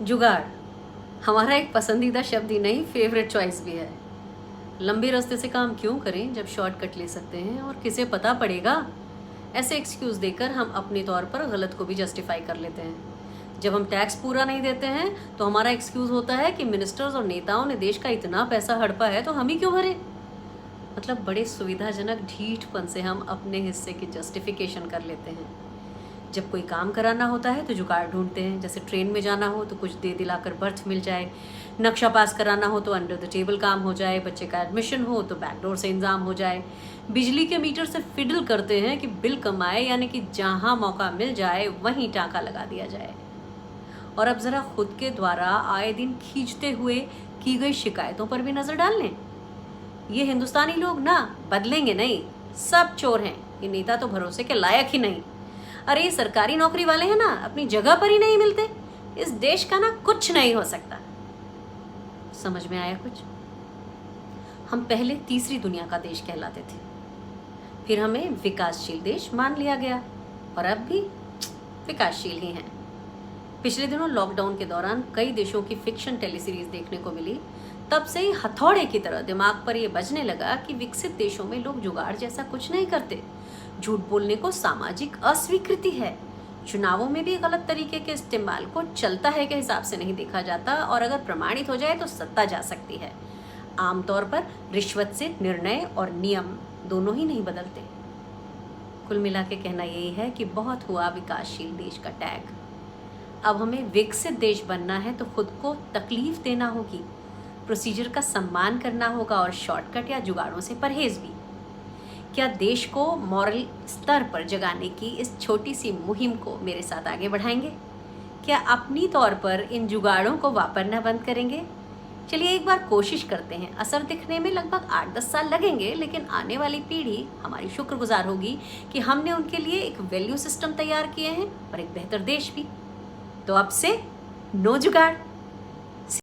जुगाड़ हमारा एक पसंदीदा शब्द ही नहीं, फेवरेट चॉइस भी है। लंबे रास्ते से काम क्यों करें जब शॉर्टकट ले सकते हैं और किसे पता पड़ेगा। ऐसे एक्सक्यूज देकर हम अपने तौर पर गलत को भी जस्टिफाई कर लेते हैं। जब हम टैक्स पूरा नहीं देते हैं तो हमारा एक्सक्यूज होता है कि मिनिस्टर्स और नेताओं ने देश का इतना पैसा हड़पा है तो हम ही क्यों भरे। मतलब बड़े सुविधाजनक ढीठपन से हम अपने हिस्से की जस्टिफिकेशन कर लेते हैं। जब कोई काम कराना होता है तो जुगाड़ ढूंढते हैं, जैसे ट्रेन में जाना हो तो कुछ दे दिलाकर बर्थ मिल जाए, नक्शा पास कराना हो तो अंडर द टेबल काम हो जाए, बच्चे का एडमिशन हो तो बैकडोर से इंतजाम हो जाए। बिजली के मीटर से फिडल करते हैं कि बिल कम आए, यानी कि जहाँ मौका मिल जाए वहीं टाँका लगा दिया जाए। और अब ज़रा खुद के द्वारा आए दिन खींचते हुए की गई शिकायतों पर भी नज़र डाल लें। ये हिंदुस्तानी लोग ना बदलेंगे नहीं, सब चोर हैं। ये नेता तो भरोसे के लायक ही नहीं। अरे ये सरकारी नौकरी वाले हैं ना, अपनी जगह पर ही नहीं मिलते। इस देश का ना कुछ नहीं हो सकता। समझ में आया कुछ? हम पहले तीसरी दुनिया का देश कहलाते थे, फिर हमें विकासशील देश मान लिया गया और अब भी विकासशील ही हैं। पिछले दिनों लॉकडाउन के दौरान कई देशों की फिक्शन टेलीसीरीज देखने को मिली। तब से ही हथौड़े की तरह दिमाग पर यह बजने लगा कि विकसित देशों में लोग जुगाड़ जैसा कुछ नहीं करते। झूठ बोलने को सामाजिक अस्वीकृति है। चुनावों में भी गलत तरीके के इस्तेमाल को चलता है के हिसाब से नहीं देखा जाता, और अगर प्रमाणित हो जाए तो सत्ता जा सकती है। आमतौर पर रिश्वत से निर्णय और नियम दोनों ही नहीं बदलते। कुल मिला के कहना यही है कि बहुत हुआ विकासशील देश का टैग। अब हमें विकसित देश बनना है तो खुद को तकलीफ देना होगी, प्रोसीजर का सम्मान करना होगा और शॉर्टकट या जुगाड़ों से परहेज भी। क्या देश को मॉरल स्तर पर जगाने की इस छोटी सी मुहिम को मेरे साथ आगे बढ़ाएंगे? क्या अपनी तौर पर इन जुगाड़ों को वापरना बंद करेंगे? चलिए एक बार कोशिश करते हैं। असर दिखने में लगभग 8-10 साल लगेंगे, लेकिन आने वाली पीढ़ी हमारी शुक्रगुजार होगी कि हमने उनके लिए एक वैल्यू सिस्टम तैयार किए हैं और एक बेहतर देश भी। तो अब से नो जुगाड़।